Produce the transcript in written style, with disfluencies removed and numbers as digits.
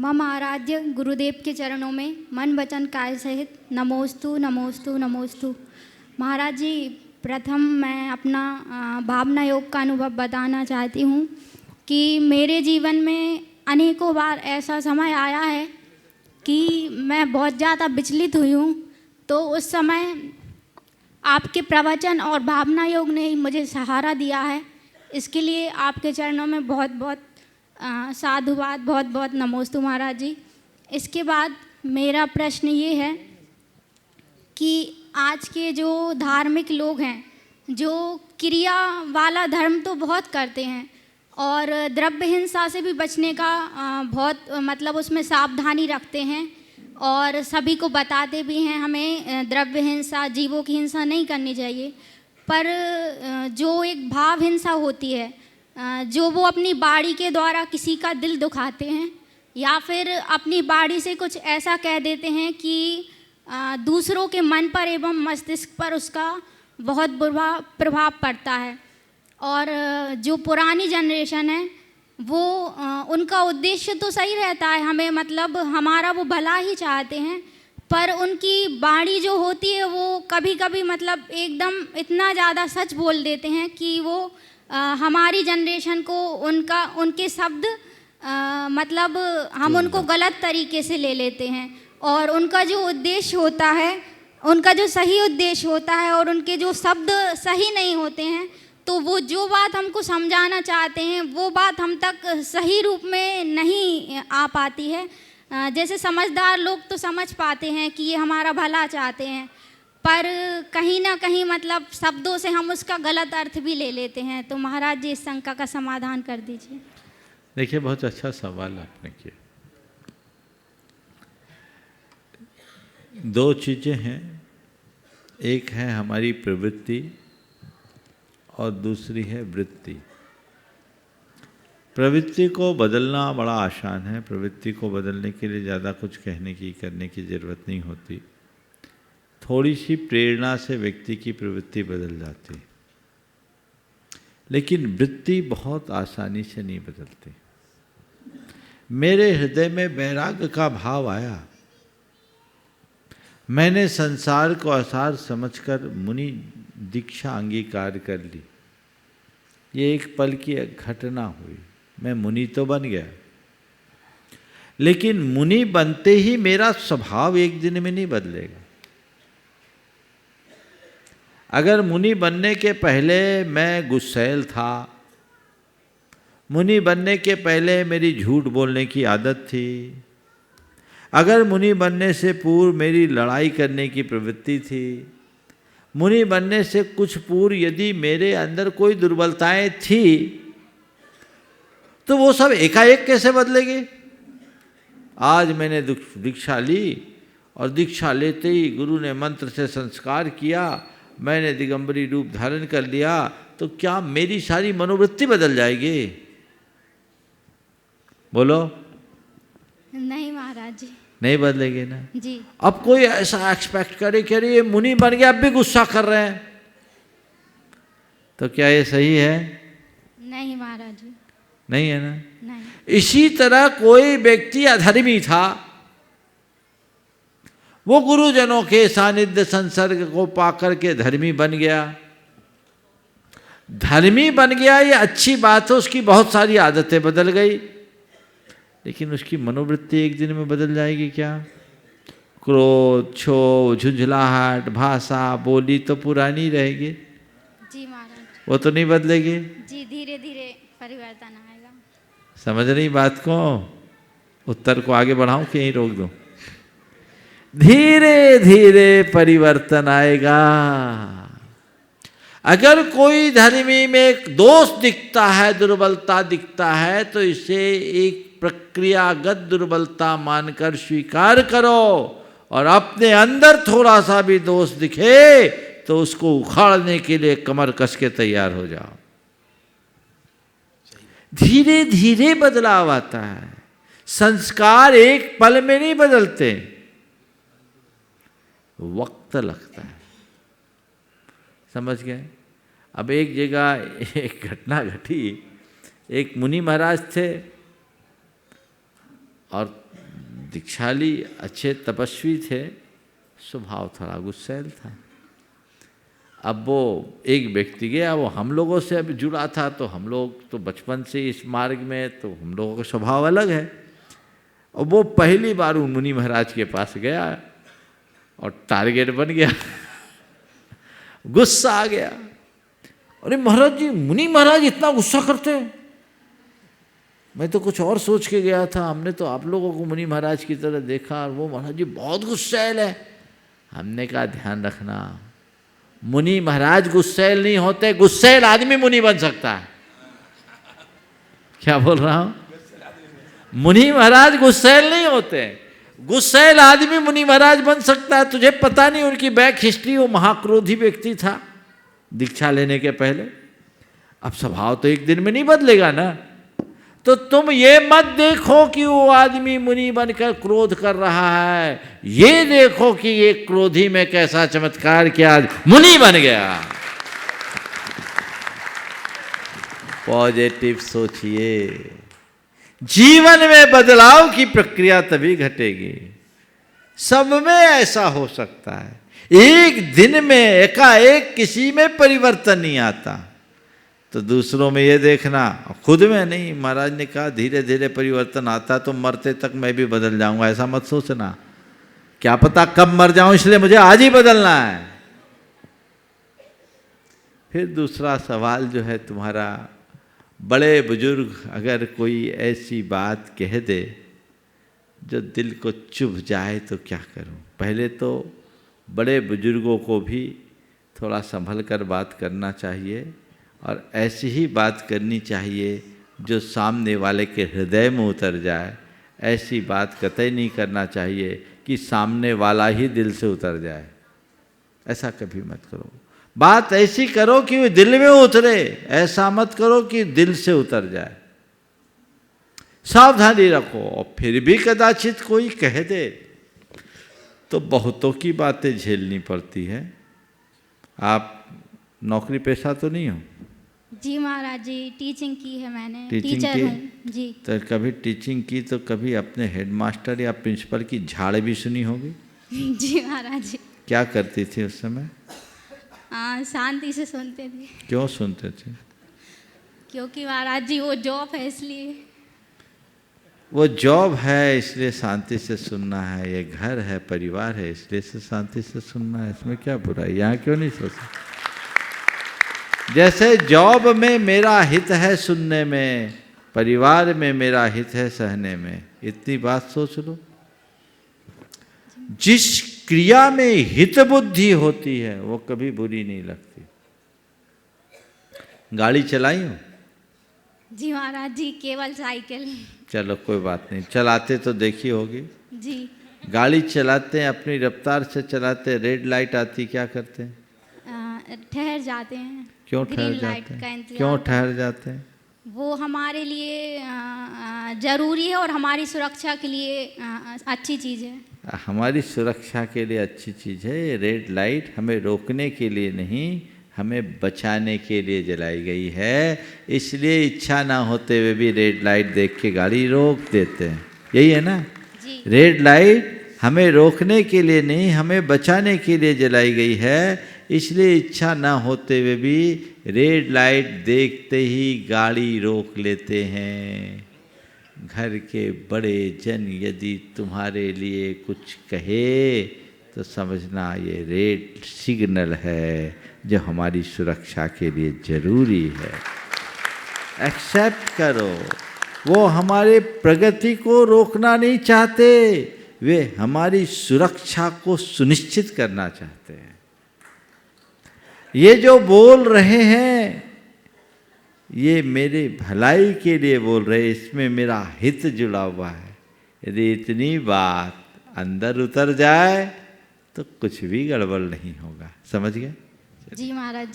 मम आराध्य गुरुदेव के चरणों में मन वचन काय सहित नमोस्तु नमोस्तु नमोस्तु। महाराज जी, प्रथम मैं अपना भावना योग का अनुभव बताना चाहती हूँ कि मेरे जीवन में अनेकों बार ऐसा समय आया है कि मैं बहुत ज़्यादा विचलित हुई हूँ। तो उस समय आपके प्रवचन और भावना योग ने ही मुझे सहारा दिया है। इसके लिए आपके चरणों में बहुत बहुत साधुवाद, बहुत बहुत नमोस्तु महाराज जी। इसके बाद मेरा प्रश्न ये है कि आज के जो धार्मिक लोग हैं, जो क्रिया वाला धर्म तो बहुत करते हैं और द्रव्य हिंसा से भी बचने का बहुत मतलब उसमें सावधानी रखते हैं और सभी को बताते भी हैं हमें द्रव्य हिंसा, जीवों की हिंसा नहीं करनी चाहिए। पर जो एक भाव हिंसा होती है, जो वो अपनी बाड़ी के द्वारा किसी का दिल दुखाते हैं या फिर अपनी बाड़ी से कुछ ऐसा कह देते हैं कि दूसरों के मन पर एवं मस्तिष्क पर उसका बहुत बुरा प्रभाव पड़ता है। और जो पुरानी जनरेशन है वो उनका उद्देश्य तो सही रहता है, हमें मतलब हमारा वो भला ही चाहते हैं, पर उनकी बाणी जो होती है वो कभी कभी मतलब एकदम इतना ज़्यादा सच बोल देते हैं कि वो हमारी जनरेशन को उनके शब्द मतलब हम उनको गलत तरीके से ले लेते हैं और उनका जो उद्देश्य होता है, उनका जो सही उद्देश्य होता है और उनके जो शब्द सही नहीं होते हैं, तो वो जो बात हमको समझाना चाहते हैं वो बात हम तक सही रूप में नहीं आ पाती है। जैसे समझदार लोग तो समझ पाते हैं कि ये हमारा भला चाहते हैं, पर कहीं ना कहीं मतलब शब्दों से हम उसका गलत अर्थ भी ले लेते हैं। तो महाराज जी, इस शंका का समाधान कर दीजिए। देखिए, बहुत अच्छा सवाल आपने किया। दो चीज़ें हैं, एक है हमारी प्रवृत्ति और दूसरी है वृत्ति। प्रवृत्ति को बदलना बड़ा आसान है। प्रवृत्ति को बदलने के लिए ज़्यादा कुछ कहने की करने की ज़रूरत नहीं होती। थोड़ी सी प्रेरणा से व्यक्ति की प्रवृत्ति बदल जाती, लेकिन वृत्ति बहुत आसानी से नहीं बदलती। मेरे हृदय में वैराग्य का भाव आया, मैंने संसार को असार समझकर मुनि दीक्षा अंगीकार कर ली। ये एक पल की घटना हुई, मैं मुनि तो बन गया, लेकिन मुनि बनते ही मेरा स्वभाव एक दिन में नहीं बदलेगा। अगर मुनि बनने के पहले मैं गुस्सैल था, मुनि बनने के पहले मेरी झूठ बोलने की आदत थी, अगर मुनि बनने से पूर्व मेरी लड़ाई करने की प्रवृत्ति थी, मुनि बनने से कुछ पूर्व यदि मेरे अंदर कोई दुर्बलताएं थी, तो वो सब एकाएक कैसे बदलेंगे? आज मैंने दीक्षा ली और दीक्षा लेते ही गुरु ने मंत्र से संस्कार किया, मैंने दिगंबरी रूप धारण कर लिया, तो क्या मेरी सारी मनोवृत्ति बदल जाएगी? बोलो। नहीं महाराज जी, नहीं बदलेगी ना जी। अब कोई ऐसा एक्सपेक्ट करे कि अरे ये मुनि बन गया, अब भी गुस्सा कर रहे हैं, तो क्या ये सही है? नहीं महाराज जी, नहीं है ना। नहीं। इसी तरह कोई व्यक्ति अधर्मी था, वो गुरुजनों के सानिध्य संसर्ग को पाकर के धर्मी बन गया। धर्मी बन गया ये अच्छी बात है, उसकी बहुत सारी आदतें बदल गई, लेकिन उसकी मनोवृत्ति एक दिन में बदल जाएगी क्या? क्रोध, क्षोभ, झुंझलाहट, भाषा, बोली तो पुरानी रहेगी जी महाराज, वो तो नहीं बदलेगी जी। धीरे धीरे परिवर्तन आएगा। समझ रही बात को? उत्तर को आगे बढ़ाऊं कि यहीं रोक दूं? धीरे धीरे परिवर्तन आएगा। अगर कोई धर्मी में एक दोष दिखता है, दुर्बलता दिखता है, तो इसे एक प्रक्रियागत दुर्बलता मानकर स्वीकार करो और अपने अंदर थोड़ा सा भी दोष दिखे तो उसको उखाड़ने के लिए कमर कस के तैयार हो जाओ। धीरे धीरे बदलाव आता है, संस्कार एक पल में नहीं बदलते, वक्त लगता है। समझ गए? अब एक जगह एक घटना घटी। एक मुनि महाराज थे और दीक्षा ली, अच्छे तपस्वी थे, स्वभाव थोड़ा गुस्सैल था। अब वो एक व्यक्ति गया, वो हम लोगों से अभी जुड़ा था, तो हम लोग तो बचपन से इस मार्ग में, तो हम लोगों का स्वभाव अलग है। और वो पहली बार उन मुनि महाराज के पास गया और टारगेट बन गया। गुस्सा आ गया, अरे महाराज जी, मुनि महाराज इतना गुस्सा करते हैं? मैं तो कुछ और सोच के गया था, हमने तो आप लोगों को मुनि महाराज की तरह देखा, और वो महाराज जी बहुत गुस्सैल है। हमने कहा ध्यान रखना, मुनि महाराज गुस्सैल नहीं होते, गुस्सैल आदमी मुनि बन सकता है। क्या बोल रहा हूं? मुनि महाराज गुस्सैल नहीं होते, गुस्सैल आदमी मुनि महाराज बन सकता है। तुझे पता नहीं उनकी बैक हिस्ट्री, वो महाक्रोधी व्यक्ति था दीक्षा लेने के पहले। अब स्वभाव तो एक दिन में नहीं बदलेगा ना, तो तुम ये मत देखो कि वो आदमी मुनि बनकर क्रोध कर रहा है, ये देखो कि ये क्रोधी में कैसा चमत्कार किया, मुनि बन गया। पॉजिटिव सोचिए, जीवन में बदलाव की प्रक्रिया तभी घटेगी। सब में ऐसा हो सकता है, एक दिन में एकाएक किसी में परिवर्तन नहीं आता, तो दूसरों में ये देखना, खुद में नहीं। महाराज ने कहा धीरे धीरे परिवर्तन आता, तो मरते तक मैं भी बदल जाऊंगा, ऐसा मत सोचना। क्या पता कब मर जाऊं, इसलिए मुझे आज ही बदलना है। फिर दूसरा सवाल जो है तुम्हारा, बड़े बुजुर्ग अगर कोई ऐसी बात कह दे जो दिल को चुभ जाए तो क्या करूं? पहले तो बड़े बुजुर्गों को भी थोड़ा संभल कर बात करना चाहिए, और ऐसी ही बात करनी चाहिए जो सामने वाले के हृदय में उतर जाए। ऐसी बात कतई नहीं करना चाहिए कि सामने वाला ही दिल से उतर जाए, ऐसा कभी मत करो। बात ऐसी करो कि वो दिल में उतरे, ऐसा मत करो कि दिल से उतर जाए। सावधानी रखो। और फिर भी कदाचित कोई कह दे तो बहुतों की बातें झेलनी पड़ती है। आप नौकरी पेशा तो नहीं हो? जी महाराज जी, टीचिंग की है मैंने, टीचिंग टीचर की? हूँ जी। तो कभी टीचिंग की तो कभी अपने हेडमास्टर या प्रिंसिपल की झाड़ भी सुनी होगी? जी महाराज जी। क्या करती थी उस समय? शांति से सुनते थे। क्यों सुनते थे? क्योंकि महाराज जी वो जॉब है इसलिए। वो जॉब है इसलिए शांति से सुनना है, ये घर है, परिवार है, इसलिए से शांति से सुनना है, इसमें क्या बुराई? यहाँ क्यों नहीं सोचना? जैसे जॉब में मेरा हित है सुनने में, परिवार में मेरा हित है सहने में, इतनी बात सोच लो। जिस क्रिया में हित बुद्धि होती है वो कभी बुरी नहीं लगती। गाड़ी चलाई हो? जी महाराज जी, केवल साइकिल। चलो कोई बात नहीं, चलाते तो देखी होगी। जी। गाड़ी चलाते हैं, अपनी रफ्तार से चलाते, रेड लाइट आती, क्या करते हैं? ठहर जाते हैं। क्यों ठहर जाते हैं? क्यों ठहर जाते हैं? वो हमारे लिए ज़रूरी है और हमारी सुरक्षा के लिए अच्छी चीज़ है। हमारी सुरक्षा के लिए अच्छी चीज़ है। रेड लाइट हमें रोकने के लिए नहीं, हमें बचाने के लिए जलाई गई है। इसलिए इच्छा ना होते हुए भी रेड लाइट देख के गाड़ी रोक देते हैं, यही है ना? जी। रेड लाइट हमें रोकने के लिए नहीं, हमें बचाने के लिए जलाई गई है। इसलिए इच्छा ना होते हुए भी रेड लाइट देखते ही गाड़ी रोक लेते हैं। घर के बड़े जन यदि तुम्हारे लिए कुछ कहे तो समझना ये रेड सिग्नल है जो हमारी सुरक्षा के लिए जरूरी है। एक्सेप्ट करो। वो हमारे प्रगति को रोकना नहीं चाहते, वे हमारी सुरक्षा को सुनिश्चित करना चाहते हैं। ये जो बोल रहे हैं ये मेरे भलाई के लिए बोल रहे, इसमें मेरा हित जुड़ा हुआ है। यदि इतनी बात अंदर उतर जाए तो कुछ भी गड़बड़ नहीं होगा। समझ गए? जी महाराज।